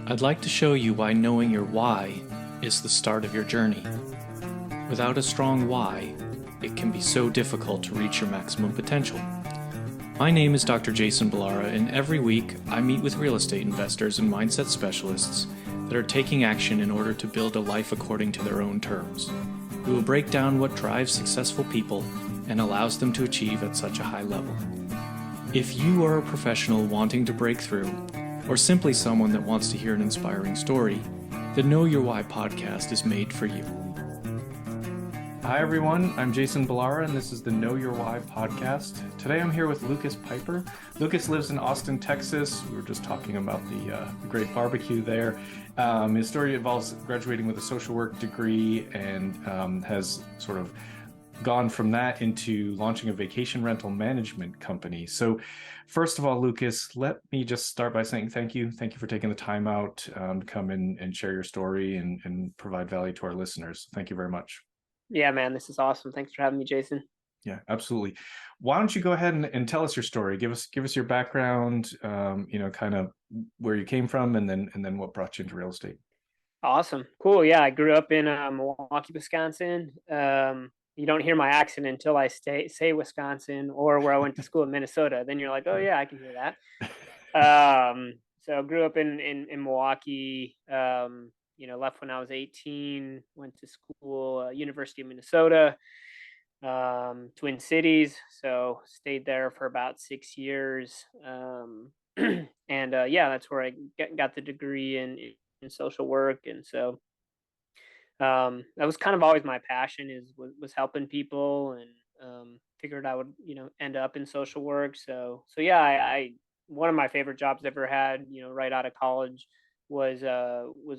I'd like to show you why knowing your why is the start of your journey. Without a strong why, it can be so difficult to reach your maximum potential. My name is Dr. Jason Ballara, and every week I meet with real estate investors and mindset specialists that are taking action in order to build a life according to their own terms. We will break down what drives successful people and allows them to achieve at such a high level. If you are a professional wanting to break through, or simply someone that wants to hear an inspiring story, the Know Your Why podcast is made for you. Hi everyone, I'm Jason Ballara and this is the Know Your Why podcast. Today I'm here with Lucas Piper. Lucas lives in Austin, Texas. We were just talking about the great barbecue there. His story involves graduating with a social work degree and has sort of gone from that into launching a vacation rental management company. So first of all, Lucas, let me just start by saying thank you. Thank you for taking the time out to come in and share your story and provide value to our listeners. Thank you very much. Yeah, man, this is awesome. Thanks for having me, Jason. Yeah, absolutely. Why don't you go ahead and tell us your story? Give us your background, kind of where you came from and then what brought you into real estate. Awesome. Cool. Yeah, I grew up in Milwaukee, Wisconsin. You don't hear my accent until I say Wisconsin or where I went to school in Minnesota. Then you're like, oh, yeah, I can hear that. So I grew up in Milwaukee, left when I was 18, went to school, University of Minnesota, Twin Cities. So stayed there for about 6 years. That's where I got the degree in social work. And so that was kind of always my passion was helping people, and figured I would, end up in social work. So yeah, I one of my favorite jobs I ever had, right out of college was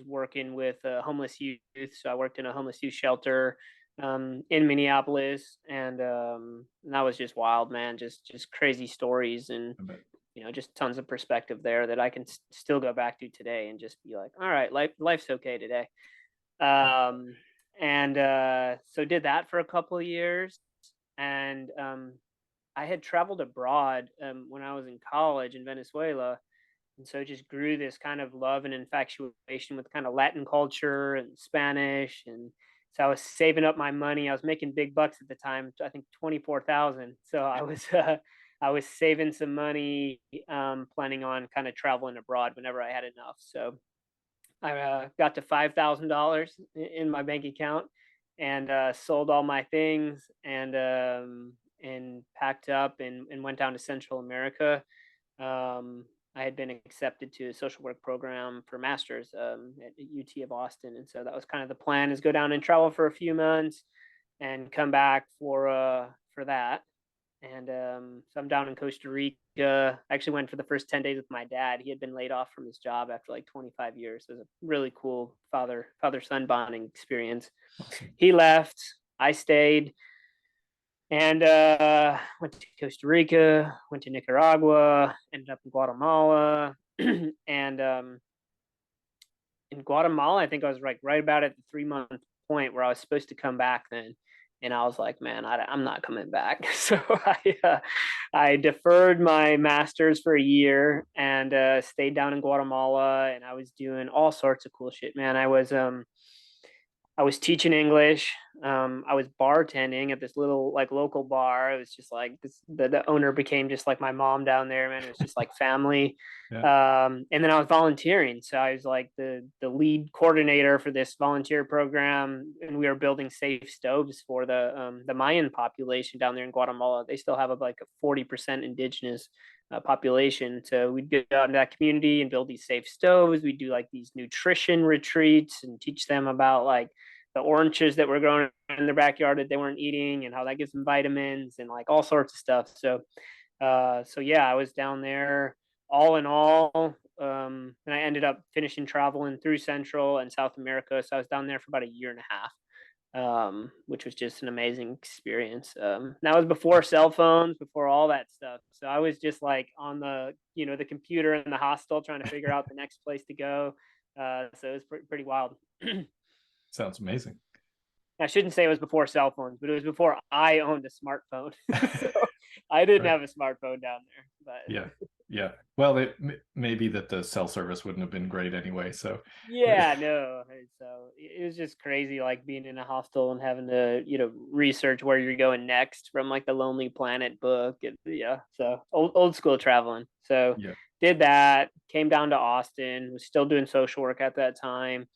working with homeless youth. So I worked in a homeless youth shelter in Minneapolis, and that was just wild, man. Just crazy stories, and just tons of perspective there that I can still go back to today and just be like, all right, life's okay today. So did that for a couple of years, and I had traveled abroad when I was in college in Venezuela, and so just grew this kind of love and infatuation with kind of Latin culture and Spanish. And so I was saving up my money. I was making big bucks at the time, I think 24,000. So I was saving some money, planning on kind of traveling abroad whenever I had enough. So I got to $5,000 in my bank account, and sold all my things, and packed up and went down to Central America. I had been accepted to a social work program for master's at UT of Austin, and so that was kind of the plan: is go down and travel for a few months and come back for that. And so I'm down in Costa Rica. I actually went for the first 10 days with my dad. He had been laid off from his job after like 25 years. It was a really cool father-son bonding experience. Awesome. He left. I stayed, and went to Costa Rica, went to Nicaragua, ended up in Guatemala. And in Guatemala, I think I was right about at the 3-month point where I was supposed to come back then. And I was like, man, I'm not coming back. So I deferred my master's for a year, and stayed down in Guatemala, and I was doing all sorts of cool shit, man. I was teaching English. I was bartending at this little like local bar. It was just like this, the owner became just like my mom down there, man. It was just like family. Yeah. And then I was volunteering. So I was like the lead coordinator for this volunteer program, and we were building safe stoves for the Mayan population down there in Guatemala. They still have like a 40% indigenous population. So we'd go out into that community and build these safe stoves. We'd do like these nutrition retreats and teach them about like the oranges that were growing in their backyard that they weren't eating, and how that gives them vitamins and like all sorts of stuff. So yeah, I was down there all in all. And I ended up finishing traveling through Central and South America. So I was down there for about a year and a half. Which was just an amazing experience. That was before cell phones, before all that stuff. So I was just like on the computer in the hostel trying to figure out the next place to go. So it was pretty wild. Sounds amazing. I shouldn't say it was before cell phones, but it was before I owned a smartphone. So I didn't Right. have a smartphone down there. But Yeah. Yeah. Well, maybe that the cell service wouldn't have been great anyway. So, Yeah, no. And so it was just crazy, like being in a hostel and having to, research where you're going next from like the Lonely Planet book. And, yeah, so old school traveling. So yeah. did that. Came down to Austin. Was still doing social work at that time.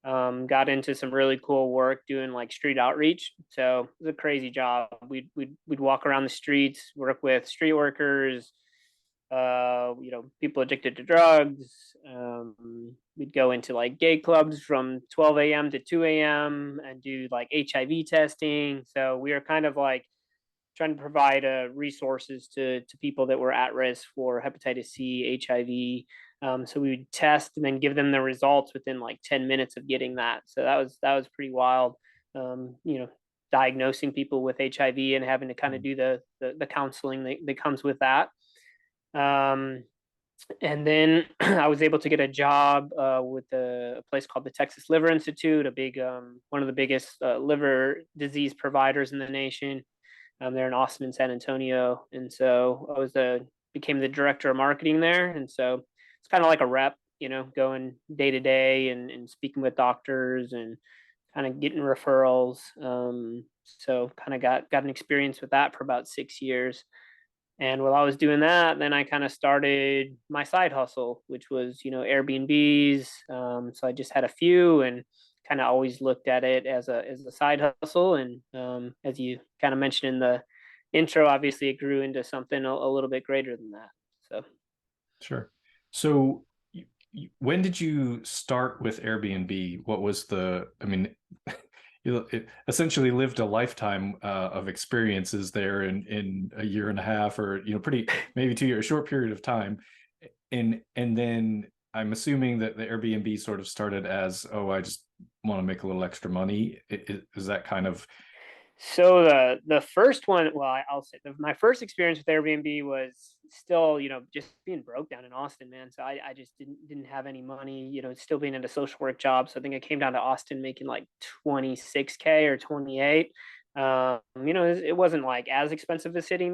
Got into some really cool work doing like street outreach. So it was a crazy job. We'd walk around the streets, work with street workers, people addicted to drugs. We'd go into like gay clubs from 12 a.m. to 2 a.m. and do like HIV testing. So we were kind of like trying to provide resources to people that were at risk for hepatitis C, HIV. So we would test and then give them the results within like 10 minutes of getting that. So that was pretty wild. Um, you know, Diagnosing people with HIV and having to kind of Mm. do the counseling that comes with that. Um, and then I was able to get a job with a place called the Texas Liver Institute, a big one of the biggest liver disease providers in the nation. They're in Austin and San Antonio, and so I became the director of marketing there, and so it's kind of like a rep, going day to day and speaking with doctors and kind of getting referrals. So kind of got an experience with that for about 6 years. And while I was doing that, then I kind of started my side hustle, which was, Airbnbs. So I just had a few and kind of always looked at it as a side hustle. And as you kind of mentioned in the intro, obviously it grew into something a little bit greater than that. So Sure. So, when did you start with Airbnb? What was I mean, essentially lived a lifetime of experiences there in a year and a half, or pretty maybe 2 years, a short period of time. And then I'm assuming that the Airbnb sort of started as, oh, I just want to make a little extra money. Is that kind of So the first one, well, I'll say my first experience with Airbnb was still, just being broke down in Austin, man. So I just didn't have any money, still being at a social work job. So I think I came down to Austin making like 26K or 28. It wasn't like as expensive as city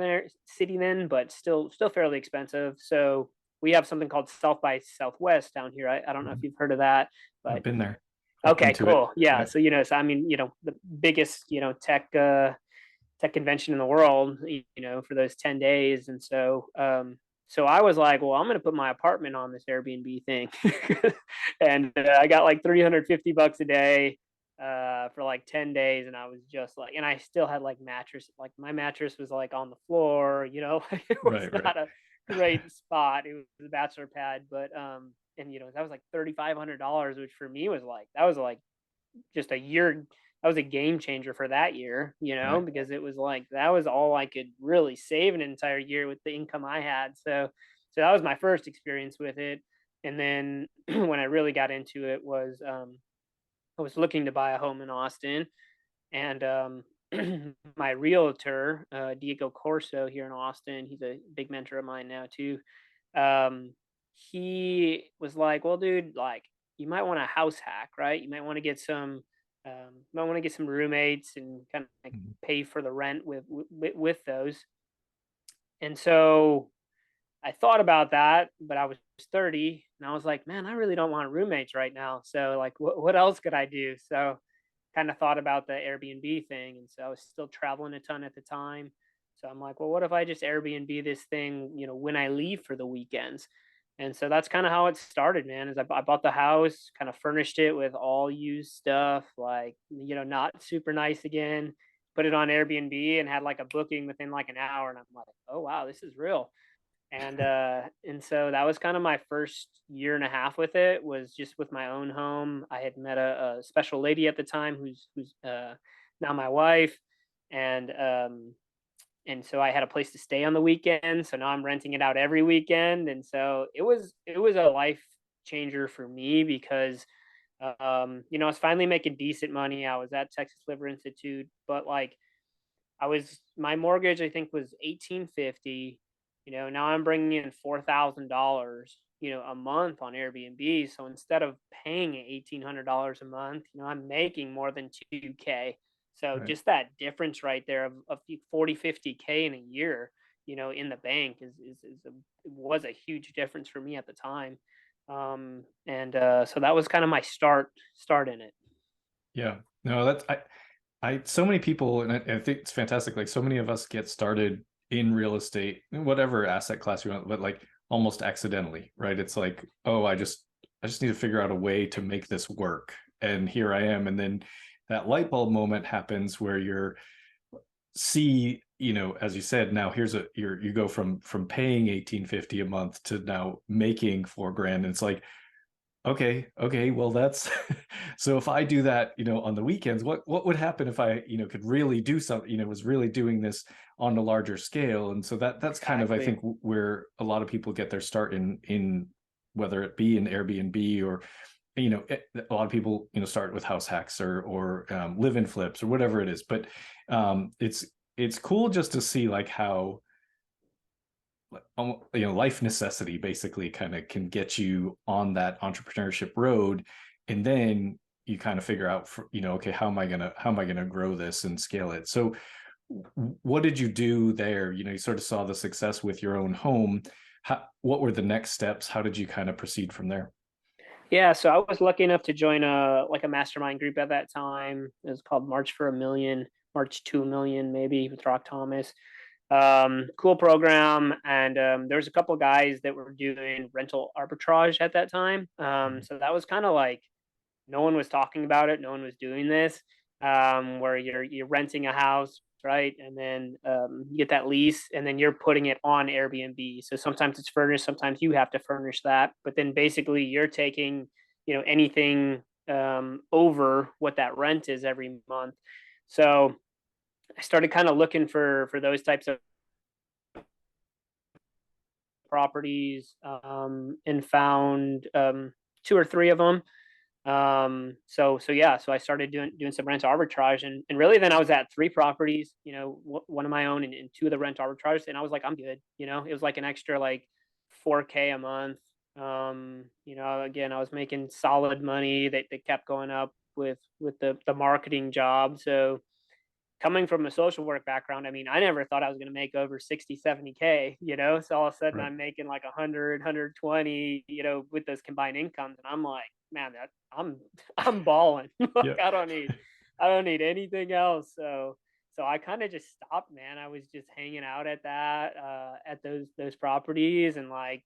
then, but still fairly expensive. So we have something called South by Southwest down here. I don't know if you've heard of that, I've but been there. I've been okay, to it. cool. Yeah. Yeah. So, so I mean, the biggest, tech convention in the world, for those 10 days. And so I was like, well, I'm going to put my apartment on this Airbnb thing. And I got like 350 bucks a day for like 10 days. And I was just like, and I still had like like my mattress was like on the floor, it was Right, right. not a great spot. It was a bachelor pad, but, and that was like $3,500, which for me was like, that was like just a year. That was a game changer for that year, Right. because it was like that was all I could really save an entire year with the income I had. So that was my first experience with it. And then when I really got into it was I was looking to buy a home in Austin, and my realtor, Diego Corso here in Austin, he's a big mentor of mine now too. Um, he was like, "Well, dude, like you might want a house hack, right? You might want to get some roommates and kind of like Mhm. pay for the rent with those." And so I thought about that, but I was 30 and I was like, "Man, I really don't want roommates right now." So like, what else could I do? So kind of thought about the Airbnb thing. And so I was still traveling a ton at the time. So I'm like, well, what if I just Airbnb this thing, when I leave for the weekends? And so that's kind of how it started, man. Is I bought the house, kind of furnished it with all used stuff, like, not super nice again, put it on Airbnb and had like a booking within like an hour. And I'm like, oh, wow, this is real. And so that was kind of my first year and a half with it, was just with my own home. I had met a special lady at the time who's now my wife, and and so I had a place to stay on the weekend. So now I'm renting it out every weekend, and so it was a life changer for me because I was finally making decent money. I was at Texas Liver Institute, but like my mortgage I think was 1850. Now I'm bringing in $4,000, a month on Airbnb. So instead of paying $1,800 a month, I'm making more than 2K. So Right. just that difference right there of 40, 50K in a year, in the bank was a huge difference for me at the time. And so that was kind of my start in it. Yeah. No, so many people, and I think it's fantastic. Like so many of us get started in real estate, whatever asset class you want, but like almost accidentally, right? It's like, oh, I just need to figure out a way to make this work. And here I am. And then that light bulb moment happens where you're see, as you said, now you go from paying 1850 a month to now making $4,000. And it's like, okay, well that's so if I do that, on the weekends, what would happen if I, could really do something, was really doing this on a larger scale. And so that's kind of, I Exactly. think, where a lot of people get their start in whether it be in Airbnb or a lot of people start with house hacks or live in flips or whatever it is. But it's cool just to see like how life necessity basically kind of can get you on that entrepreneurship road, and then you kind of figure out okay, how am I gonna grow this and scale it. So what did you do there? You sort of saw the success with your own home. What were the next steps? How did you kind of proceed from there? Yeah, so I was lucky enough to join a mastermind group at that time. It was called March for a Million, March to a Million, maybe, with Rock Thomas. Cool program, and there was a couple guys that were doing rental arbitrage at that time. So that was kind of like no one was talking about it, no one was doing this. Where you're renting a house, right, and then you get that lease, and then you're putting it on Airbnb. So sometimes it's furnished, sometimes you have to furnish that, but then basically you're taking anything over what that rent is every month. So I started kind of looking for those types of properties, and found two or three of them. So yeah, so I started doing some rent arbitrage, and really then I was at three properties, one of my own, and two of the rent arbitrage, and I was like, I'm good. It was like an extra like 4K a month. Again, I was making solid money that kept going up with the marketing job. So coming from a social work background, I mean, I never thought I was going to make over 60, 70K, so all of a sudden Right. I'm making like 100, 120, with those combined incomes. And I'm like, man, I'm balling. Like, Yeah. I don't need anything else. So I kind of just stopped, man. I was just hanging out at those properties, and like,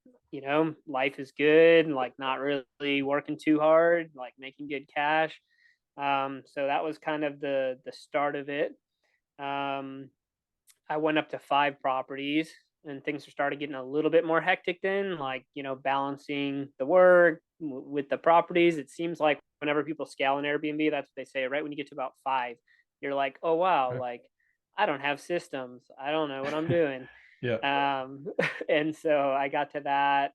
life is good, and like not really working too hard, like making good cash. So that was kind of the start of it. um, I went up to five properties, and things started getting a little bit more hectic then, like, balancing the work with the properties. It seems like whenever people scale an Airbnb, that's what they say, right? When you get to about five, you're like, oh, wow, Okay. like I don't have systems. I don't know what I'm doing. Yeah. Um, and so I got to that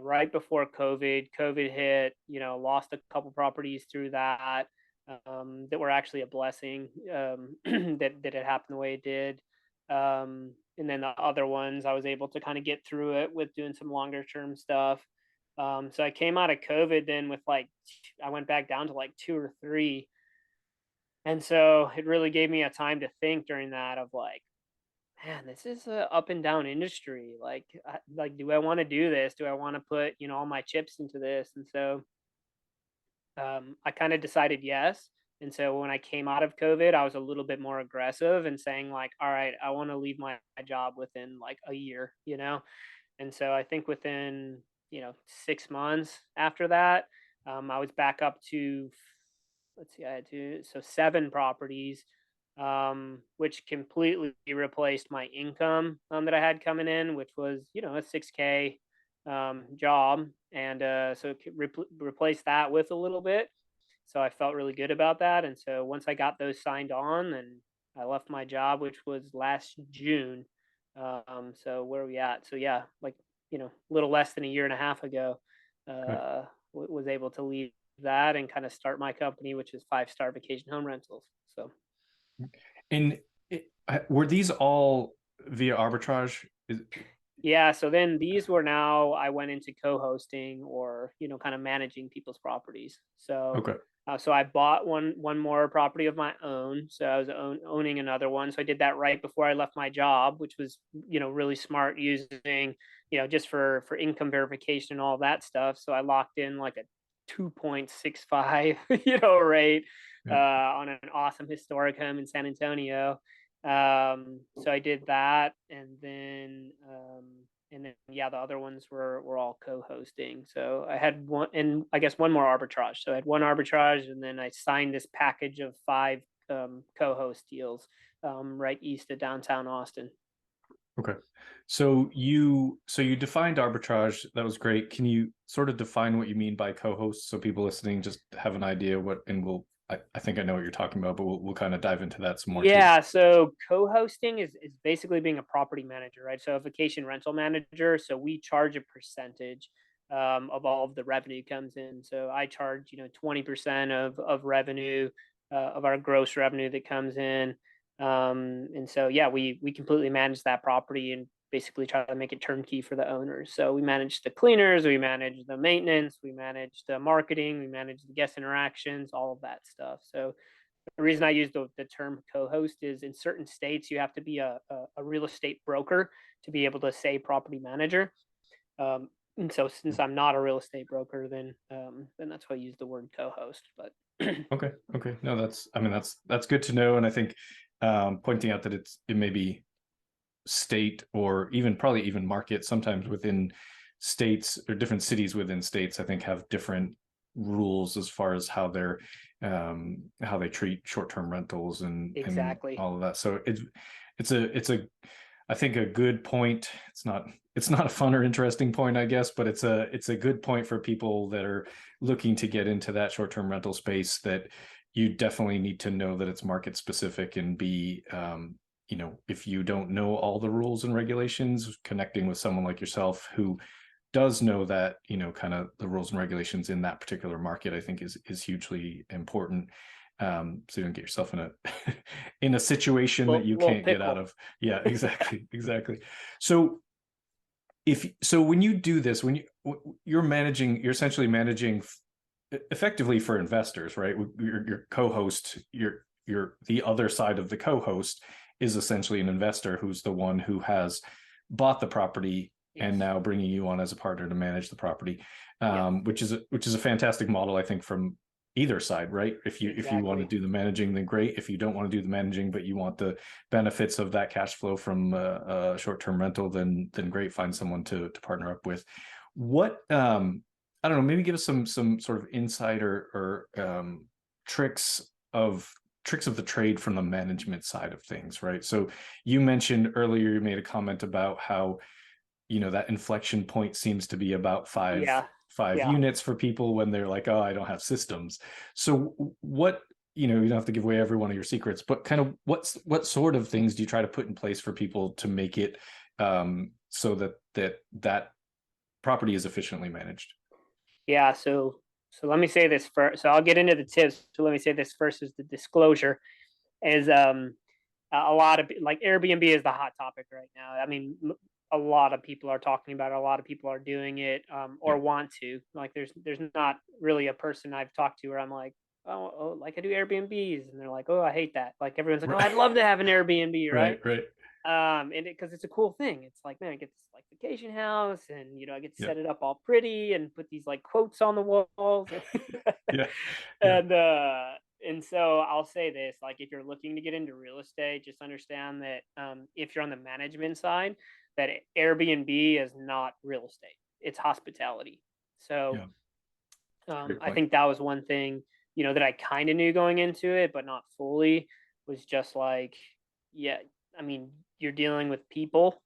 right before COVID. COVID hit, lost a couple properties through that, that were actually a blessing, that it happened the way it did. And then the other ones, I was able to kind of get through it with doing some longer term stuff. So I came out of COVID then with like, I went back down to like two or three. And so it really gave me a time to think during that of like, man, this is a up and down industry. Like, do I want to do this? Do I want to put, all my chips into this? And so I kind of decided yes. And so when I came out of COVID, I was a little bit more aggressive and saying like, all right, I want to leave my job within like a year. And so I think within, 6 months after that, I was back up to, let's see, I had so seven properties, which completely replaced my income, that I had coming in, which was, a 6K job. And so it replaced that with a little bit. So I felt really good about that. And so once I got those signed on, then I left my job, which was last June. So where are we at? So yeah, like, a little less than a year and a half ago, Okay. was able to leave that and kind of start my company, which is 5 Star Vacation Home Rentals. So And were these all via arbitrage? Yeah, so then these were now I went into co-hosting or, kind of managing people's properties. So Okay. so I bought one more property of my own. So I was owning another one. So I did that right before I left my job, which was, really smart using, just for income verification and all that stuff. So I locked in like a 2.65, rate Yeah. on an awesome historic home in San Antonio. So I did that, and then yeah, the other ones were all co-hosting. So I had one, and I guess one more arbitrage. So I had one arbitrage, and then I signed this package of 5 co-host deals right east of downtown Austin. Okay. So you defined arbitrage. That was great. Can you sort of define what you mean by co-host so people listening just have an idea what, and I think I know what you're talking about, but we'll kind of dive into that some more too. Yeah, so co-hosting is basically being a property manager, right? So a vacation rental manager. So we charge a percentage of all of the revenue comes in. So I charge, 20% of revenue of our gross revenue that comes in. And so yeah, we completely manage that property and basically try to make it turnkey for the owners. So we manage the cleaners, we manage the maintenance, we manage the marketing, we manage the guest interactions, all of that stuff. So the reason I use the term co-host is in certain states you have to be a real estate broker to be able to say property manager. And so since I'm not a real estate broker, then that's why I use the word co-host. But Okay. Okay. No, I mean, that's good to know. And I think pointing out that it may be state or even probably even market sometimes within states or different cities within states, I think have different rules as far as how they treat short-term rentals and exactly. all of that. So it's a I think a good point. It's not a fun or interesting point, I guess, but it's a good point for people that are looking to get into that short-term rental space, that you definitely need to know that it's market specific and be if you don't know all the rules and regulations, connecting with someone like yourself who does know that, kind of the rules and regulations in that particular market, I think is hugely important. So you don't get yourself in a in a situation that you Little can't get out pickle. of. Yeah, exactly. Exactly. So when you do this, you're essentially managing effectively for investors, right? Your co-host, your the other side of the co-host is essentially an investor who's the one who has bought the property and Yes. now bringing you on as a partner to manage the property, Yep. which is a fantastic model, I think, from either side, right? If you want to Exactly. do the managing, then great. If you don't want to do the managing, but you want the benefits of that cash flow from a short-term rental, then great. Find someone to partner up with. What I don't know, maybe give us some sort of insight or tricks of the trade from the management side of things, right? So you mentioned earlier, you made a comment about how that inflection point seems to be about Yeah. five Yeah. units for people when they're like, oh, I don't have systems. So what, you don't have to give away every one of your secrets, but kind of what sort of things do you try to put in place for people to make it so that property is efficiently managed? Yeah. So let me say this first. So I'll get into the tips. So let me say this first is the disclosure is a lot of like Airbnb is the hot topic right now. I mean, a lot of people are talking about it. A lot of people are doing it Yeah. or want to. Like, there's not really a person I've talked to where I'm like, like I do Airbnbs, and they're like, oh, I hate that. Like everyone's like, oh, I'd Right. love to have an Airbnb, right? Right. And because it's a cool thing. It's like, man, I get this like vacation house, and I get to Yeah. set it up all pretty and put these like quotes on the walls. Yeah. Yeah. and uh and so I'll say this, like if you're looking to get into real estate, just understand that if you're on the management side, that Airbnb is not real estate, it's hospitality. So Yeah. Great I point. think that was one thing, that I kind of knew going into it, but not fully, was just like, yeah, I mean, you're dealing with people,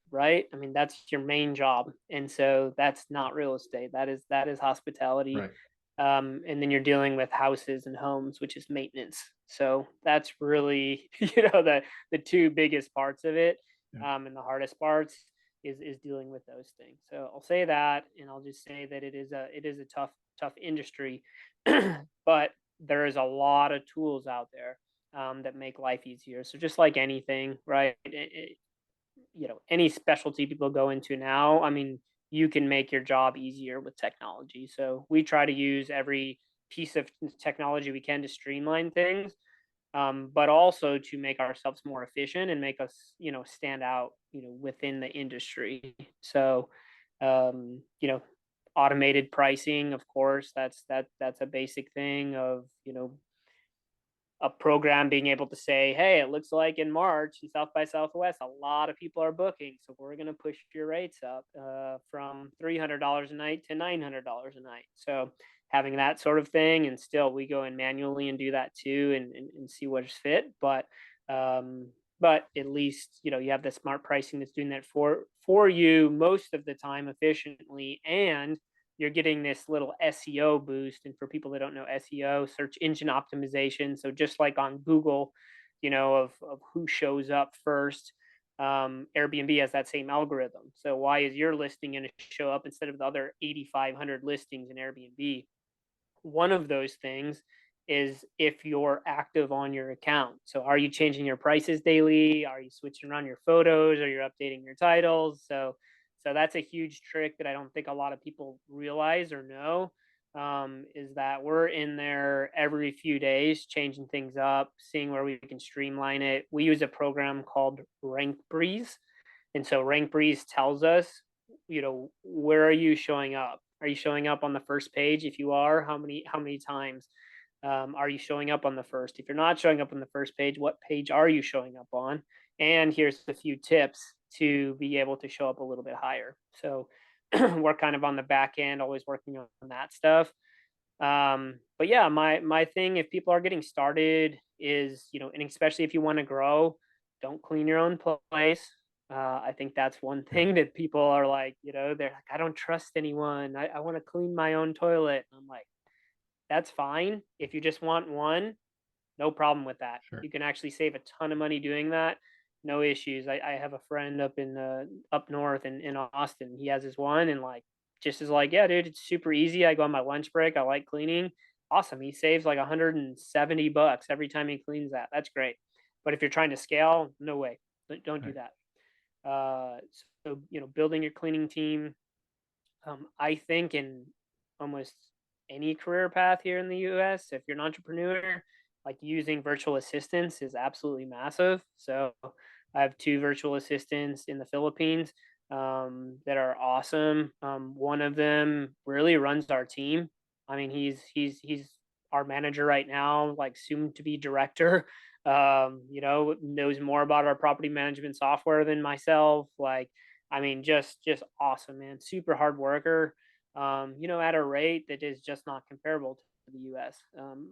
right? I mean, that's your main job. And so that's not real estate. That is hospitality. Right. And then you're dealing with houses and homes, which is maintenance. So that's really, the two biggest parts of it. Yeah. And the hardest parts is dealing with those things. So I'll say that, and I'll just say that it is a tough industry, but there is a lot of tools out there that make life easier. So just like anything, right? any specialty people go into now, I mean, you can make your job easier with technology. So we try to use every piece of technology we can to streamline things, but also to make ourselves more efficient and make us, stand out, within the industry. So, automated pricing, of course, that's a basic thing of, a program being able to say, hey, it looks like in March in South by Southwest, a lot of people are booking. So we're going to push your rates up from $300 a night to $900 a night. So having that sort of thing, and still we go in manually and do that too, and see what's fit. But at least, you have the smart pricing that's doing that for you most of the time efficiently, and you're getting this little SEO boost. And for people that don't know SEO, search engine optimization. So just like on Google, of who shows up first, Airbnb has that same algorithm. So why is your listing going to show up instead of the other 8,500 listings in Airbnb? One of those things is if you're active on your account. So are you changing your prices daily? Are you switching around your photos? Are you updating your titles? So that's a huge trick that I don't think a lot of people realize or know, is that we're in there every few days, changing things up, seeing where we can streamline it. We use a program called Rank Breeze. And so Rank Breeze tells us, where are you showing up? Are you showing up on the first page? If you are, how many times? Are you showing up on the first? If you're not showing up on the first page, what page are you showing up on? And here's a few tips to be able to show up a little bit higher. So we're kind of on the back end, always working on that stuff. But yeah, my thing, if people are getting started, is, and especially if you want to grow, don't clean your own place. I think that's one thing that people are like, they're like, I don't trust anyone. I want to clean my own toilet. I'm like, that's fine. If you just want one, no problem with that. Sure. You can actually save a ton of money doing that. No issues. I have a friend up north in Austin. He has his one, and like, just is like, yeah, dude, it's super easy. I go on my lunch break. I like cleaning. Awesome. He saves like $170 every time he cleans that. That's great. But if you're trying to scale, no way. Don't do Right. that. So building your cleaning team, I think in almost any career path here in the US, if you're an entrepreneur, like, using virtual assistants is absolutely massive. So I have two virtual assistants in the Philippines, that are awesome. One of them really runs our team. I mean, he's our manager right now, like soon to be director. Knows more about our property management software than myself. Like, I mean, just awesome, man. Super hard worker. At a rate that is just not comparable to the U.S.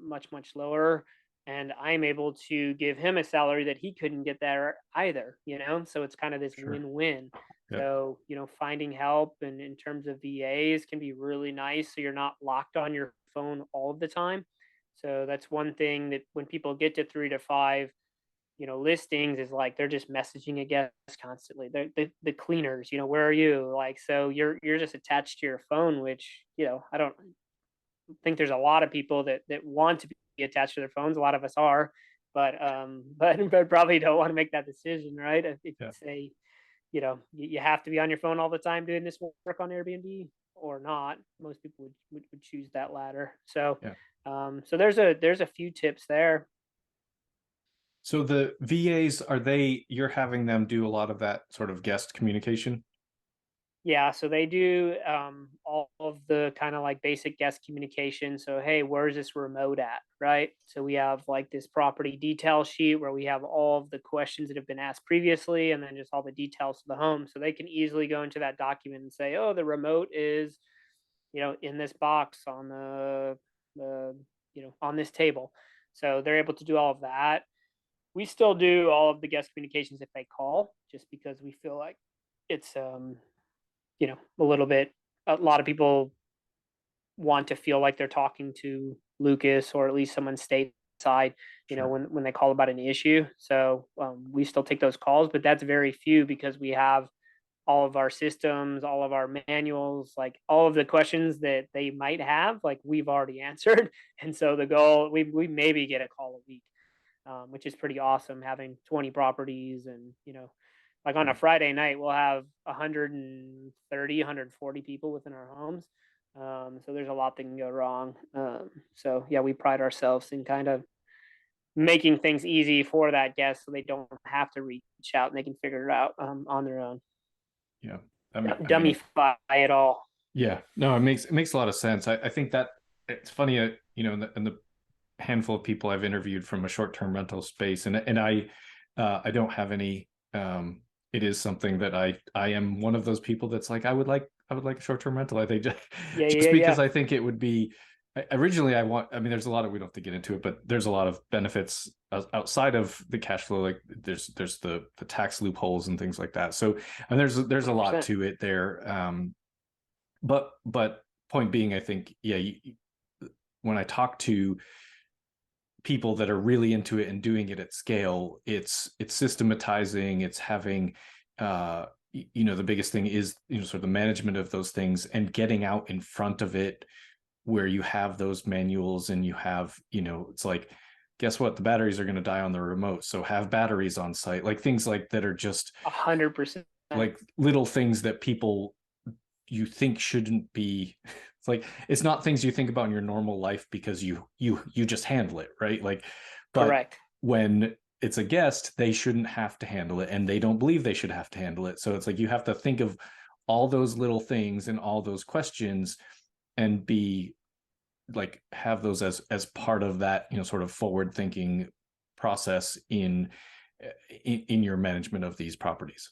Much lower, and I'm able to give him a salary that he couldn't get there either. So it's kind of this Sure. win-win. Yep. So finding help and in terms of VAs can be really nice. So you're not locked on your phone all of the time. So that's one thing that when people get to 3 to 5 listings, is like they're just messaging a guest constantly. The cleaners, where are you? Like, so you're just attached to your phone, which, I don't think there's a lot of people that want to be attached to their phones. A lot of us are, but probably don't want to make that decision, right? If you Yeah. say, you have to be on your phone all the time doing this work on Airbnb or not. Most people would choose that latter. So, Yeah. so there's a few tips there. So the VAs, you're having them do a lot of that sort of guest communication? Yeah, so they do all of the kind of like basic guest communication. So, hey, where's this remote at? Right. So we have like this property detail sheet where we have all of the questions that have been asked previously, and then just all the details of the home. So they can easily go into that document and say, oh, the remote is, in this box on the on this table. So they're able to do all of that. We still do all of the guest communications if they call, just because we feel like it's a little bit, a lot of people want to feel like they're talking to Lucas, or at least someone stateside, Sure. when they call about an issue. So we still take those calls, but that's very few because we have all of our systems, all of our manuals, like all of the questions that they might have, like we've already answered. And so the goal, we maybe get a call a week, which is pretty awesome, having 20 properties and, Like on a Right. Friday night, we'll have 130, 140 people within our homes. So there's a lot that can go wrong. So yeah, we pride ourselves in kind of making things easy for that guest so they don't have to reach out and they can figure it out on their own. Yeah. I mean, Dummyfy it all. yeah, no, it makes a lot of sense. I think that it's funny, in the handful of people I've interviewed from a short-term rental space, and I don't have any. It is something that I am one of those people that's like I would like a short-term rental. I think just, Yeah, just yeah, because yeah. I think it would be originally I mean, there's a lot of we don't have to get into it, but there's a lot of benefits outside of the cash flow. Like there's the tax loopholes and things like that. So and there's a lot 100%. to it there. But point being, I think, yeah, when I talk to people that are really into it and doing it at scale, it's systematizing, it's having the biggest thing is sort of the management of those things and getting out in front of it, where you have those manuals and you have, it's like, guess what, the batteries are going to die on the remote, so have batteries on site, like things like that are just 100%. like little things that people you think shouldn't be. It's like it's not things you think about in your normal life because you just handle it, right? Like, but Correct. when it's a guest, they shouldn't have to handle it, and they don't believe they should have to handle it. So it's like you have to think of all those little things and all those questions, and be like have those as part of that, sort of forward thinking process in your management of these properties.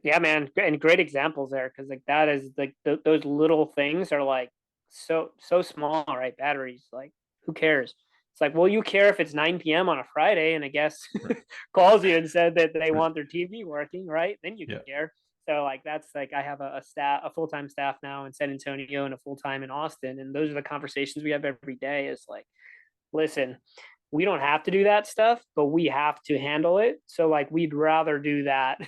Yeah, man, and great examples there because like that is like those little things are like so small, right? Batteries, like who cares? It's like, well, you care if it's 9 p.m. on a Friday and a guest Right. calls you and said that they Right. want their TV working, right? Then you Yeah. care. So like that's like I have a staff, a full time staff now in San Antonio and a full time in Austin, and those are the conversations we have every day. Is like, listen, we don't have to do that stuff, but we have to handle it. So like we'd rather do that,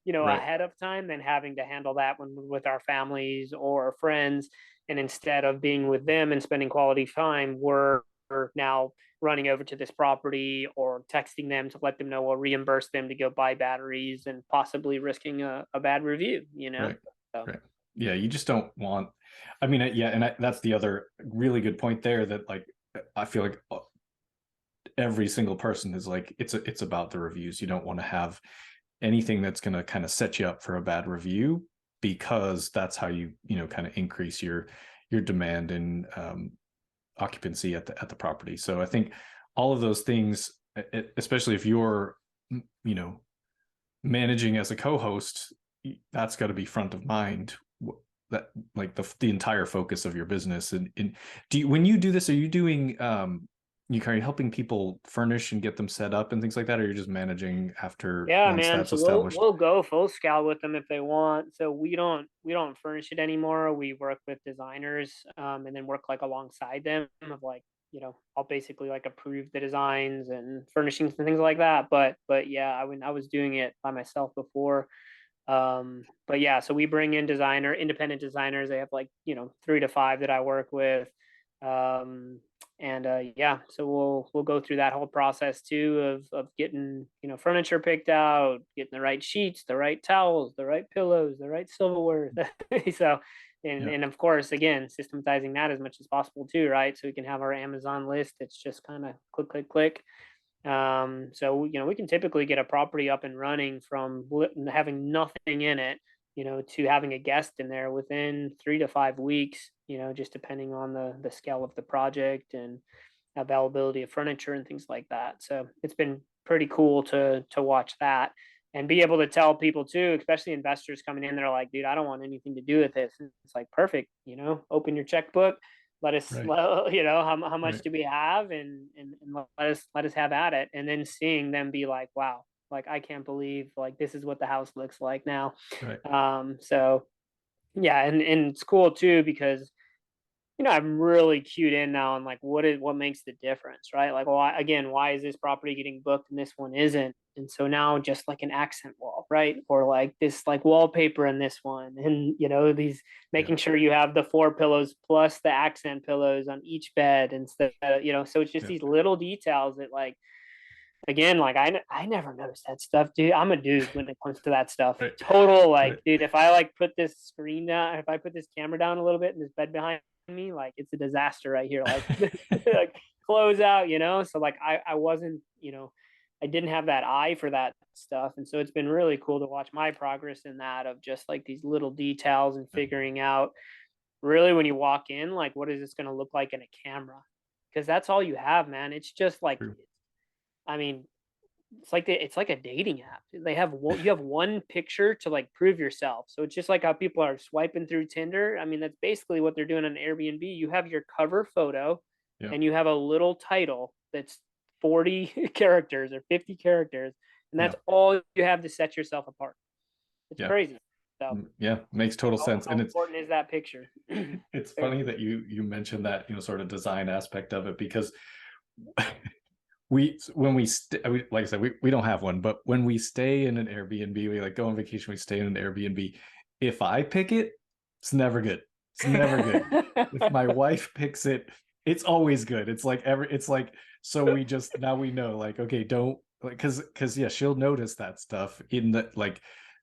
Right. ahead of time than having to handle that when with our families or friends. And instead of being with them and spending quality time, we're now running over to this property or texting them to let them know we'll reimburse them to go buy batteries and possibly risking a bad review. Right. So Right. Yeah, you just don't want. I mean, yeah, and that's the other really good point there. That like I feel like every single person is like it's about the reviews. You don't want to have anything that's going to kind of set you up for a bad review, because that's how you kind of increase your demand and occupancy at the property. So I think all of those things, especially if you're you know managing as a co-host, that's got to be front of mind. That like the entire focus of your business. And do you, when you do this, are you doing you kind of helping people furnish and get them set up and things like that, or you're just managing after yeah, once man. that's So we'll established? we'll go full scale with them if they want. So we don't furnish it anymore. We work with designers, and then work like alongside them of like, I'll basically like approve the designs and furnishings and things like that. But yeah, I was doing it by myself before. But yeah, so we bring in independent designers. They have like, 3 to 5 that I work with. Um, and yeah, so we'll go through that whole process too of getting, furniture picked out, getting the right sheets, the right towels, the right pillows, the right silverware. So and Yeah. and of course, again, systematizing that as much as possible too, right? So we can have our Amazon list. It's just kind of click, click, click. So we can typically get a property up and running from having nothing in it, to having a guest in there within 3 to 5 weeks, just depending on the scale of the project and availability of furniture and things like that. So it's been pretty cool to watch that and be able to tell people too, especially investors coming in. They're like, dude, I don't want anything to do with this. And it's like, perfect. Open your checkbook. Let us, Right. how much Right. do we have, and let us have at it. And then seeing them be like, wow, like I can't believe like this is what the house looks like now. Right. So yeah, and it's cool too because I'm really cued in now on like what makes the difference, right? Like, why is this property getting booked and this one isn't? And so now just like an accent wall, right? Or like this like wallpaper in this one, and these Yeah. making sure you have the 4 pillows plus the accent pillows on each bed instead. So it's just Yeah. these little details that like again, like I never noticed that stuff, dude. I'm a dude when it comes to that stuff. Right. Total, like, Right. dude, if I like put this screen down, if I put this camera down a little bit and this bed behind me, like it's a disaster right here. Like, like close out, you know? So like I wasn't, you know, I didn't have that eye for that stuff. And so it's been really cool to watch my progress in that, of just like these little details and figuring out really when you walk in, like what is this gonna look like in a camera? Because that's all you have, man. It's just like, True. I mean, it's like a dating app. They have you have one picture to like prove yourself. So it's just like how people are swiping through Tinder. I mean, that's basically what they're doing on Airbnb. You have your cover photo Yeah. and you have a little title that's 40 characters or 50 characters, and Yeah. that's all you have to set yourself apart. It's Yeah. crazy. So Yeah. Makes total sense. how And important is that picture? it's Very funny cool. that you mentioned that, sort of design aspect of it, because when like I said, we don't have one, but when we stay in an Airbnb, we like go on vacation, we stay in an Airbnb. If I pick it, it's never good. It's never good. If my wife picks it, it's always good. It's like, so we just, now we know, like, okay, don't, like, because yeah, she'll notice that stuff in the, like,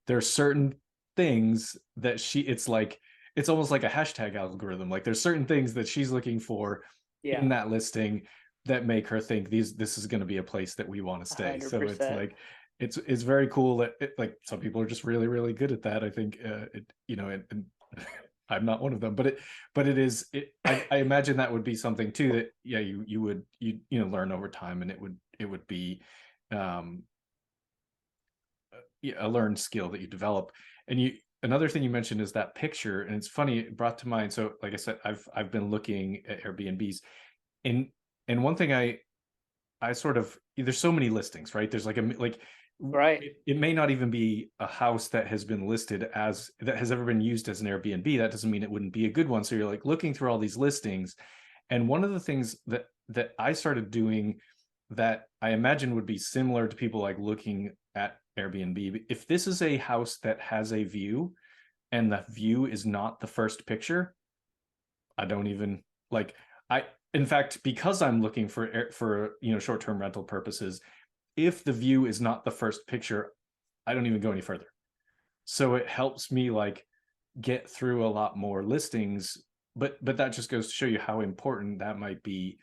there's certain things that it's like, it's almost like a hashtag algorithm. Like there's certain things that she's looking for Yeah, in that listing that make her think this is going to be a place that we want to stay. So it's 100%. like, it's very cool that like some people are just really really good at that. I think and I'm not one of them, but it is it. I imagine that would be something too that, yeah, you would learn over time, and it would be um a learned skill that you develop. And another thing you mentioned is that picture, and it's funny, it brought to mind. So like I said, I've been looking at Airbnbs, and one thing I sort of, there's so many listings, right? There's like Right. it may not even be a house that has been listed as, that has ever been used as an Airbnb. That doesn't mean it wouldn't be a good one. So you're like looking through all these listings, and one of the things that I started doing that I imagine would be similar to people like looking at Airbnb, if this is a house that has a view and the view is not the first picture, I don't even like, I in fact, because I'm looking for short-term rental purposes, if the view is not the first picture, I don't even go any further. So it helps me like get through a lot more listings, but that just goes to show you how important that might be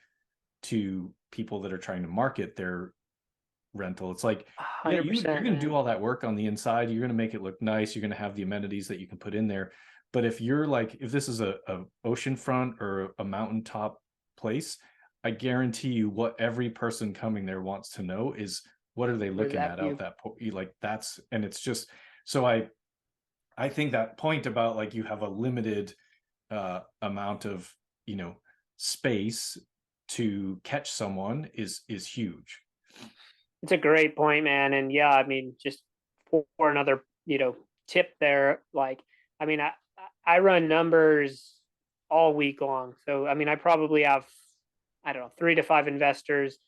to people that are trying to market their rental. It's like, yeah, you're 100%, going to do man. all that work on the inside, you're going to make it look nice, you're going to have the amenities that you can put in there. But if you're like, if this is a oceanfront or a mountaintop place, I guarantee you what every person coming there wants to know is, what are they What is looking that at out view? that like that's, and it's just, so I think that point about like you have a limited amount of space to catch someone is huge. It's a great point, man. And yeah, I mean, just for another, tip there, like, I mean, I run numbers all week long. So, I mean, I probably have, I don't know, 3 to 5 investors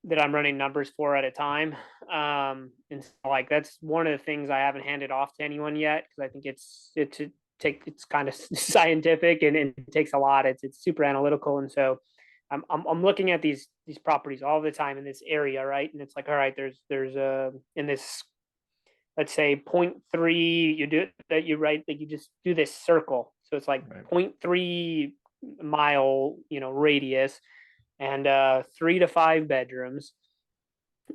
that I'm running numbers for at a time. And so, like, that's one of the things I haven't handed off to anyone yet, because I think it's kind of scientific, and it takes a lot. It's super analytical. And so I'm looking at these properties all the time in this area, right? And it's like, all right, there's in this, let's say, point 0.3, you do that, you write that, you just do this circle. So it's like Right. 0.3 mile, radius, and 3 to 5 bedrooms.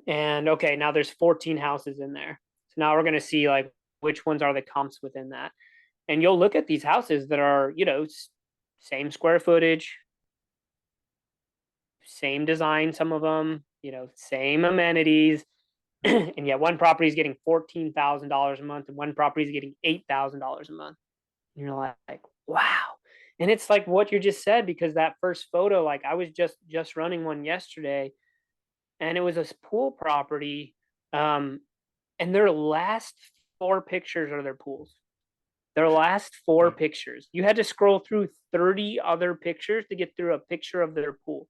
And okay, now there's 14 houses in there. So now we're going to see like which ones are the comps within that. And you'll look at these houses that are, same square footage, same design, some of them, same amenities. And yet one property is getting $14,000 a month and one property is getting $8,000 a month. And you're like, wow. And it's like what you just said, because that first photo, like I was just running one yesterday, and it was a pool property. And their last 4 pictures are their pools. Their last four Yeah. pictures. You had to scroll through 30 other pictures to get through a picture of their pool.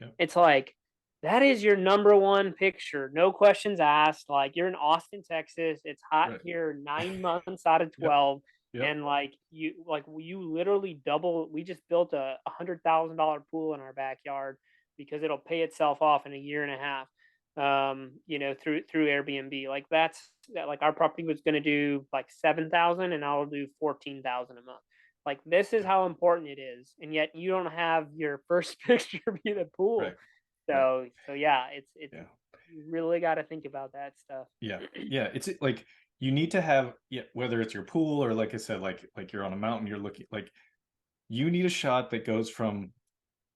Yeah. It's like, that is your number one picture. No questions asked. Like, you're in Austin, Texas. It's hot Right. here 9 months out of Yep. 12. Yep. And you literally double. We just built a $100,000 pool in our backyard because it'll pay itself off in a year and a half. through Airbnb. Like like our property was going to do like 7,000 and I'll do 14,000 a month. Like this is Yeah. how important it is. And yet you don't have your first fixture be the pool. Right. Right. So yeah, it's Yeah. you really got to think about that stuff. Yeah. Yeah. It's like you need to have, yeah, whether it's your pool or like I said, like you're on a mountain, you're looking like you need a shot that goes from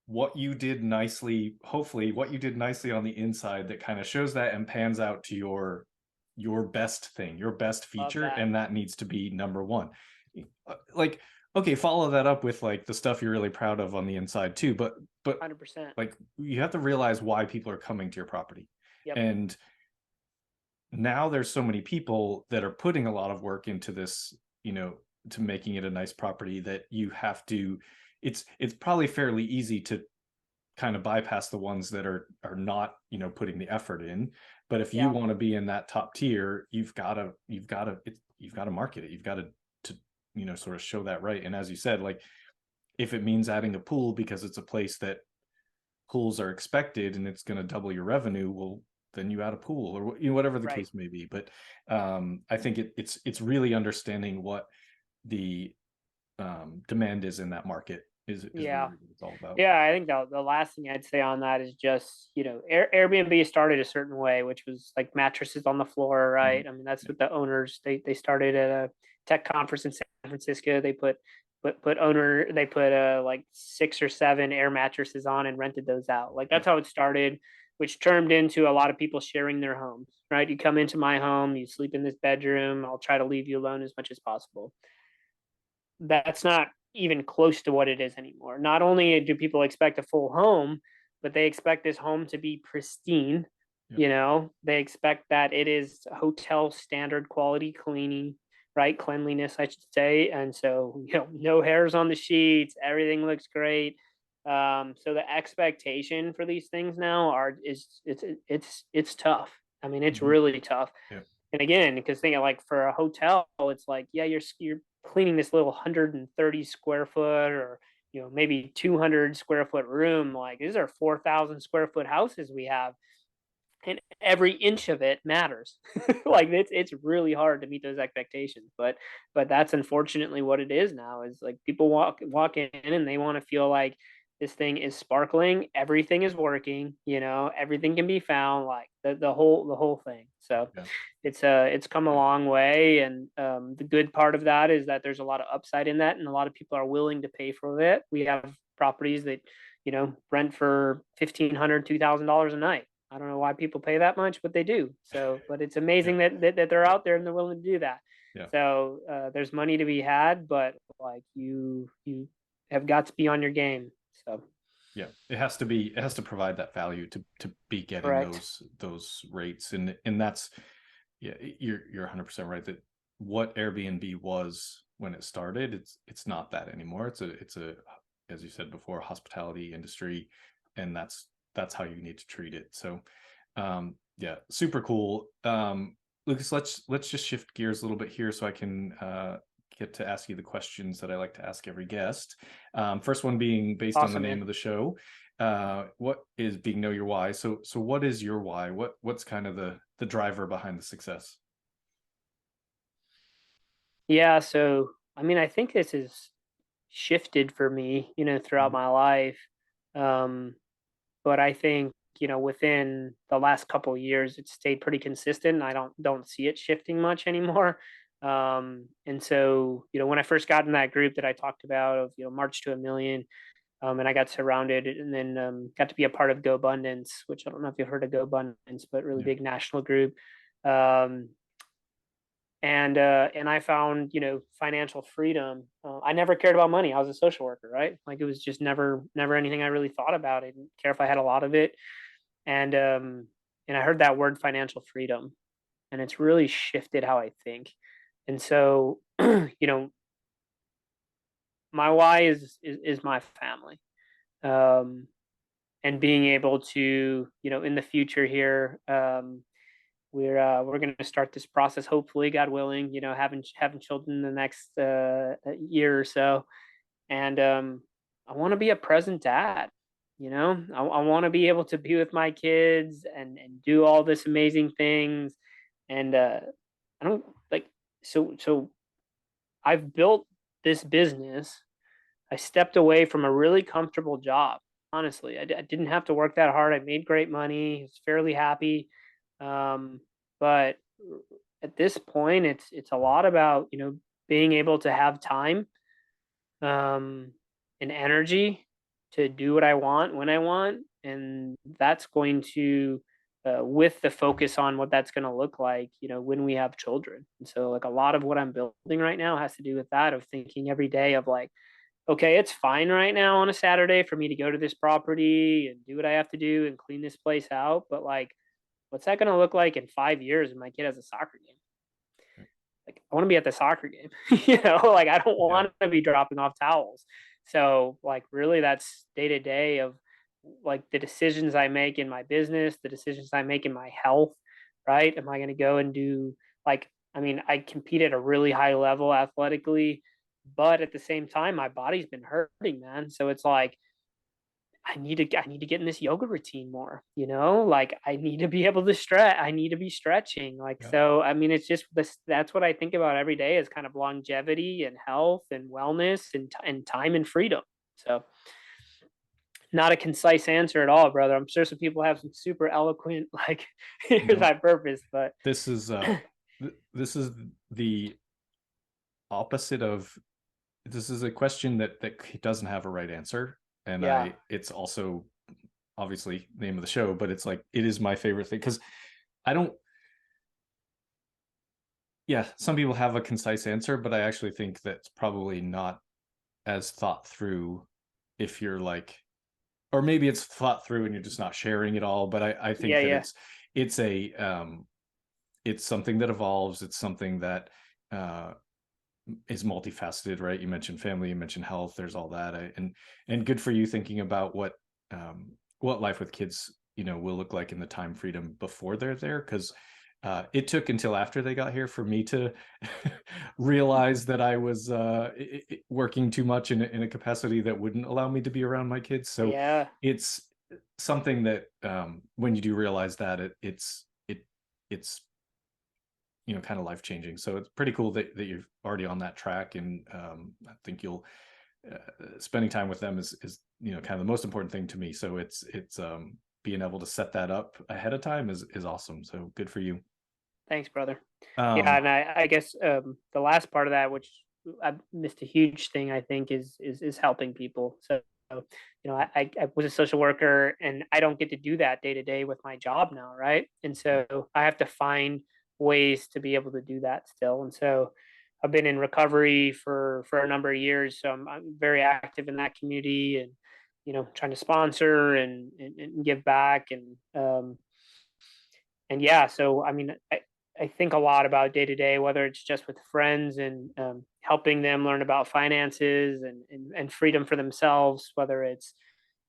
what you did nicely, hopefully what you did nicely on the inside that kind of shows that and pans out to your best thing, your best Love feature, that. and that needs to be number one. Like, okay, follow that up with like the stuff you're really proud of on the inside too, but 100%. like you have to realize why people are coming to your property. Yep. And now there's so many people that are putting a lot of work into this, to making it a nice property that you have to, it's probably fairly easy to kind of bypass the ones that are not, putting the effort in. But if you Yeah. want to be in that top tier, you've got to market it. You've got to sort of show that right. And as you said, like if it means adding a pool because it's a place that pools are expected and it's going to double your revenue, well, then you add a pool or whatever the Right. case may be. But I think it's really understanding what the demand is in that market is Yeah. really what it's all about. Yeah, I think the last thing I'd say on that is just, Airbnb started a certain way, which was like mattresses on the floor, Mhm. right? I mean, that's Yeah. what the owners they started at a tech conference in San Francisco. They put like 6 or 7 air mattresses on and rented those out. Like Yeah. that's how it started, which turned into a lot of people sharing their homes, right? You come into my home, you sleep in this bedroom, I'll try to leave you alone as much as possible. That's not even close to what it is anymore. Not only do people expect a full home, but they expect this home to be pristine. Yeah. They expect that it is hotel standard quality cleaning, right? Cleanliness, I should say. And so, no hairs on the sheets, everything looks great. So the expectation for these things now are is it's tough. I mean, it's Mhm. really tough. Yeah. And again, because think of like for a hotel, it's like, yeah, you're cleaning this little 130 square foot or maybe 200 square foot room. Like these are 4,000 square foot houses we have, and every inch of it matters. Right. Like it's really hard to meet those expectations, but that's unfortunately what it is now. Is like people walk in and they want to feel like this thing is sparkling, everything is working, everything can be found, like the whole thing. So Yeah. it's come a Yeah. long way, and the good part of that is that there's a lot of upside in that, and a lot of people are willing to pay for it. We have properties that rent for $1,500, $2,000 a night. I don't know why people pay that much, but they do. So, but it's Yeah. amazing that they're Yeah. out there and they're willing to do that. Yeah. So there's money to be had, but like you have got to be on your game. So Yeah. It has to provide that value to be getting correct. those rates. And that's, yeah, you're 100% right that what Airbnb was when it started, it's not that anymore. It's a as you said before, hospitality industry, and that's how you need to treat it. So yeah, super cool. Lucas, let's just shift gears a little bit here so I can get to ask you the questions that I like to ask every guest. First one being based on the Awesome, name man. of the show. What is being Know Your Why? So what is your why? What's kind of the driver behind the success? Yeah. So I mean, I think this has shifted for me, throughout Mhm. my life. Um, but I think within the last couple of years, it's stayed pretty consistent. I don't see it shifting much anymore. And so when I first got in that group that I talked about of March to a Million, and I got surrounded, and then got to be a part of Go Abundance, which I don't know if you've heard of Go Abundance, but really Yeah. big national group. Um, and I found financial freedom. I never cared about money. I was a social worker, right? Like it was just never anything I really thought about. I didn't care if I had a lot of it, and I heard that word financial freedom, and it's really shifted how I think. And so my why is my family, um, and being able to in the future here. We're going to start this process, hopefully, God willing. Having children in the next year or so, and I want to be a present dad. I want to be able to be with my kids and do all this amazing things. And I don't like, so I've built this business. I stepped away from a really comfortable job. Honestly, I didn't have to work that hard. I made great money. I was fairly happy. Um, but at this point, it's a lot about being able to have time, um, and energy to do what I want when I want, and that's going to, with the focus on what that's going to look like, when we have children. And so, like, a lot of what I'm building right now has to do with that, of thinking every day of like, okay, it's fine right now on a Saturday for me to go to this property and do what I have to do and clean this place out, but like, what's that going to look like in 5 years when my kid has a soccer game? Like, I want to be at the soccer game. Like, I don't Yeah. want to be dropping off towels. So like, really, that's day to day of like the decisions I make in my business, the decisions I make in my health, right? Am I going to go and do, like, I mean, I compete at a really high level athletically, but at the same time my body's been hurting, man. So it's like, I need to get in this yoga routine more, like, I need to be able to stretch. I need to be stretching. Like, Yeah. so I mean, it's just this, that's what I think about every day, is kind of longevity and health and wellness and time and freedom. So, not a concise answer at all, brother. I'm sure some people have some super eloquent, like, here's No, my purpose, but this is this is the opposite of, this is a question that doesn't have a right answer. And yeah, it's also obviously name of the show, but it's like, it is my favorite thing, because I don't, yeah, some people have a concise answer, but I actually think that's probably not as thought through, if you're like, or maybe it's thought through and you're just not sharing it all. But I think yeah, that yeah, it's a it's something that evolves. It's something that uh is multifaceted, right? You mentioned family, you mentioned health, there's all that. And good for you thinking about what life with kids, will look like in the time freedom before they're there. Because it took until after they got here for me to realize that I was working too much in a capacity that wouldn't allow me to be around my kids. So yeah. it's something that, when you do realize that, it's kind of life changing. So it's pretty cool that you're already on that track. And I think you'll spending time with them is kind of the most important thing to me. So it's being able to set that up ahead of time is awesome. So good for you. Thanks, brother. Yeah, um and I guess, the last part of that, which I missed a huge thing, I think, is helping people. So, I was a social worker, and I don't get to do that day to day with my job now, right? And so I have to find ways to be able to do that still. And so I've been in recovery for a number of years, so I'm very active in that community, and trying to sponsor and give back, and yeah, so I mean, I think a lot about day to day, whether it's just with friends and, helping them learn about finances and freedom for themselves, whether it's,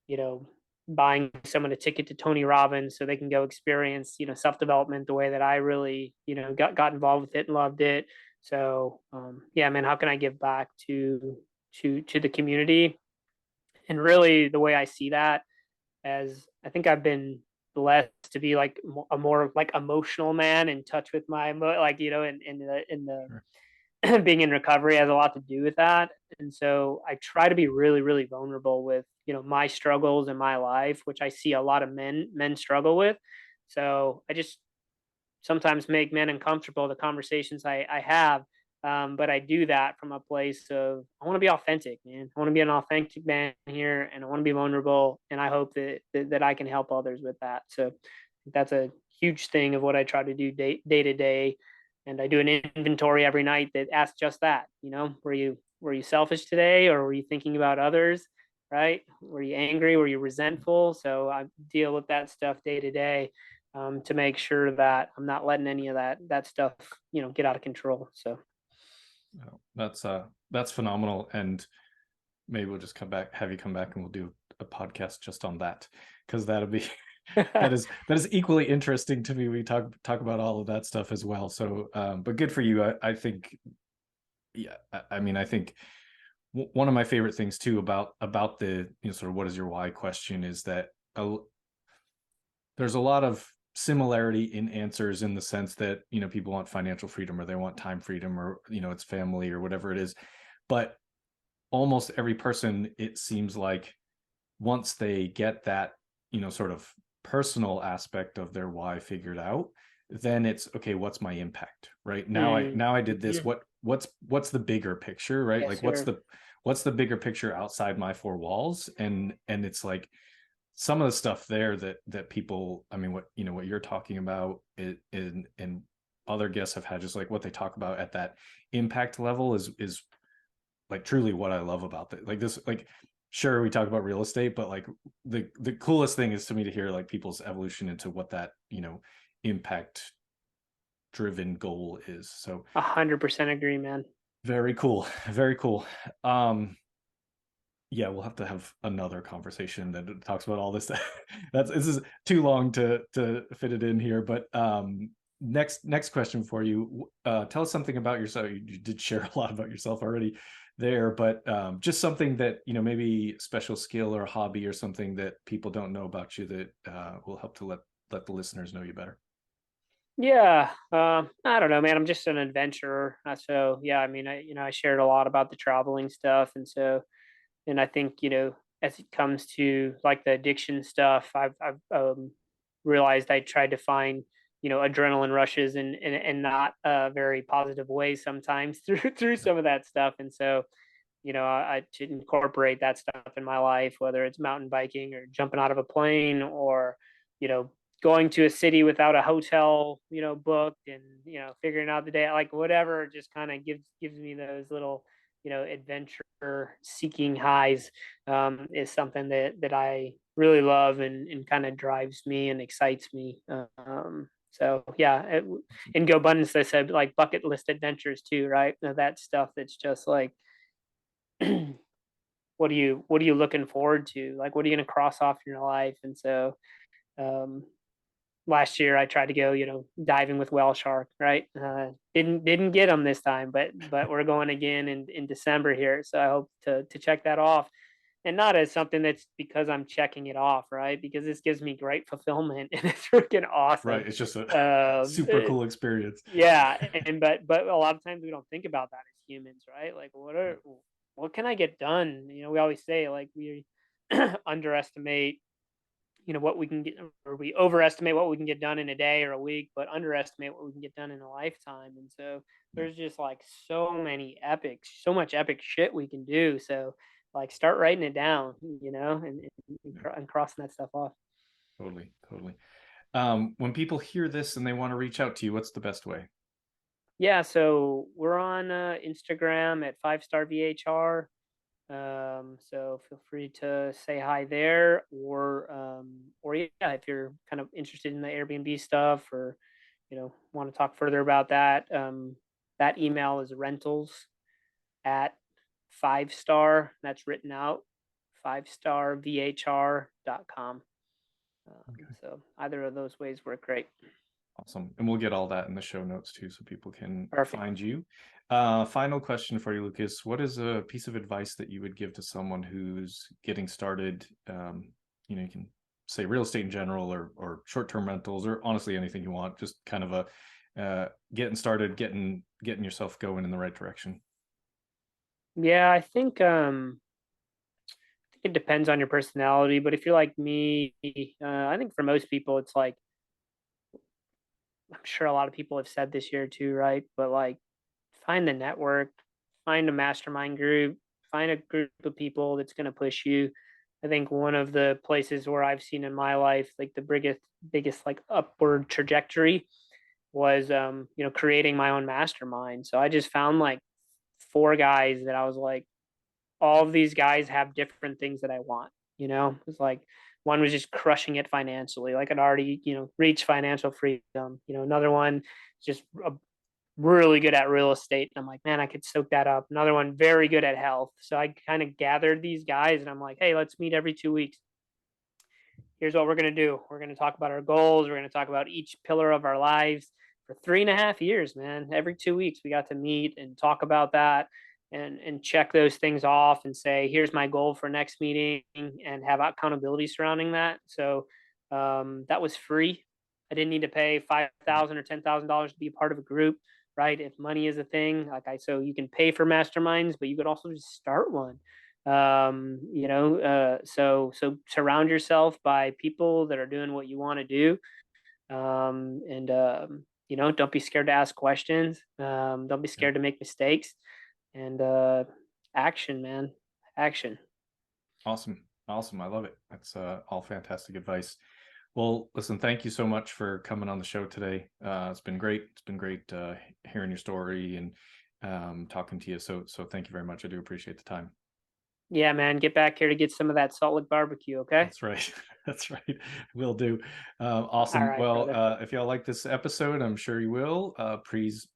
you know buying someone a ticket to Tony Robbins so they can go experience, self development the way that I really, got involved with it and loved it. So, yeah, man, how can I give back to the community? And really, the way I see that, as I think I've been blessed to be like a more like emotional man, in touch with my like, in the sure. being in recovery has a lot to do with that. And so I try to be really, really vulnerable with, my struggles in my life, which I see a lot of men struggle with. So I just sometimes make men uncomfortable, the conversations I have. But I do that from a place of, I want to be authentic, man. I want to be an authentic man here, and I want to be vulnerable. And I hope that I can help others with that. So that's a huge thing of what I try to do day to day. And I do an inventory every night that asks just that. Were you selfish today, or were you thinking about others? Right? Were you angry? Were you resentful? So I deal with that stuff day to day, to make sure that I'm not letting any of that stuff, get out of control. So Oh, that's phenomenal. And maybe we'll just have you come back and we'll do a podcast just on that, because that'll be that is equally interesting to me. We talk about all of that stuff as well. So but good for you. I think, yeah, I mean, I think one of my favorite things too about the, sort of what is your why question is that there's a lot of similarity in answers, in the sense that, people want financial freedom, or they want time freedom, or, it's family or whatever it is. But almost every person, it seems like, once they get that, sort of personal aspect of their why figured out, then it's okay, what's my impact, right? Now I did this. Mhm. What's the bigger picture, right? Yes, Like, sir. what's the bigger picture outside my four walls? And it's like, some of the stuff there that people, I mean, what you're talking about, and other guests have had, just like what they talk about at that impact level is like truly what I love about that. Like this, like, sure, we talk about real estate, but like the coolest thing is to me to hear like people's evolution into what that, impact driven goal is. So 100% agree, man. very cool. Very cool. Um, yeah, we'll have to have another conversation that talks about all this. This is too long to fit it in here, but next question for you. Tell us something about yourself. You did share a lot about yourself already there, but just something that, maybe special skill or hobby or something that people don't know about you that will help to let the listeners know you better. Yeah, I don't know, man. I'm just an adventurer. So yeah, I mean, I shared a lot about the traveling stuff, and so, and I think, as it comes to like the addiction stuff, I've realized I tried to find, adrenaline rushes and not very positive ways sometimes through some of that stuff, and so, I should incorporate that stuff in my life, whether it's mountain biking or jumping out of a plane, or, you know, going to a city without a hotel, booked, and, figuring out the day, like whatever, just kind of gives me those little, adventure seeking highs, is something that I really love, and kind of drives me and excites me. So yeah, in Go Abundance, they said like bucket list adventures too, right? Now, that stuff that's just like, what are you looking forward to? Like, what are you going to cross off in your life? And so, um, last year I tried to go, diving with whale shark, right? Didn't get them this time, but we're going again in December here. So I hope to check that off, and not as something that's because I'm checking it off, right? Because this gives me great fulfillment and it's freaking awesome. Right. It's just a Um, super uh, cool experience. yeah, and but a lot of times we don't think about that as humans, right? Like, what can I get done? We always say like we underestimate, what we can get, or we overestimate what we can get done in a day or a week, but underestimate what we can get done in a lifetime. And so Yeah. there's just like so much epic shit we can do. So like start writing it down, Yeah. and crossing that stuff off. Totally. Totally. When people hear this and they want to reach out to you, what's the best way? Yeah, so we're on Instagram at 5 star VHR. So feel free to say hi there, or yeah, if you're kind of interested in the Airbnb stuff, or want to talk further about that, that email is rentals at 5 star. That's written out 5starvhr.com. Okay. So either of those ways work great. Awesome. And we'll get all that in the show notes too, so people can Perfect. find you. Final question for you, Lucas. What is a piece of advice that you would give to someone who's getting started? You can say real estate in general, or short-term rentals, or honestly anything you want, just kind of a getting started, getting yourself going in the right direction. Yeah, I think it depends on your personality, but if you're like me, I think for most people, it's like, I'm sure a lot of people have said this year too, right? But like, find the network, find a mastermind group, find a group of people that's going to push you. I think one of the places where I've seen in my life, like the biggest like upward trajectory was, creating my own mastermind. So I just found like four guys that I was like, all of these guys have different things that I want. It's like one was just crushing it financially, like I'd already, reached financial freedom. Another one just really good at real estate. And I'm like, man, I could soak that up. Another one very good at health. So I kind of gathered these guys and I'm like, hey, let's meet every 2 weeks. Here's what we're going to do. We're going to talk about our goals. We're going to talk about each pillar of our lives for 3.5 years, man. Every 2 weeks, we got to meet and talk about that. and check those things off and say, here's my goal for next meeting, and have accountability surrounding that. So that was free. I didn't need to pay $5,000 or $10,000 to be a part of a group, right? If money is a thing, so you can pay for masterminds, but you could also just start one. So surround yourself by people that are doing what you want to do, and don't be scared to ask questions. Don't be scared to make mistakes, and action, man, action. Awesome. Awesome. I love it. That's all fantastic advice. Well, listen, thank you so much for coming on the show today. It's been great. It's been great hearing your story and talking to you. So thank you very much. I do appreciate the time. Yeah, man, get back here to get some of that saltwood barbecue, okay? That's right. That's right. Will do. All Awesome. right, Well, brother. if y'all like this episode, I'm sure you will. Please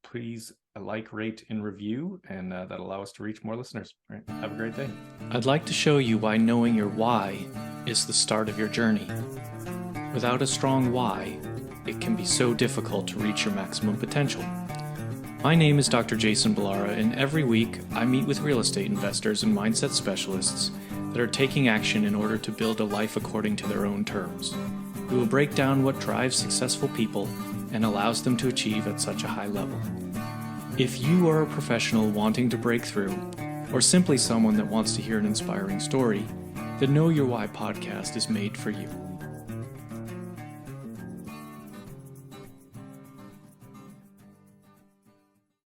like, rate, and review, and that'll allow us to reach more listeners. All right. Have a great day. I'd like to show you why knowing your why is the start of your journey. Without a strong why, it can be so difficult to reach your maximum potential. My name is Dr. Jason Ballara, and every week I meet with real estate investors and mindset specialists that are taking action in order to build a life according to their own terms. We will break down what drives successful people and allows them to achieve at such a high level. If you are a professional wanting to break through, or simply someone that wants to hear an inspiring story, the Know Your Why podcast is made for you.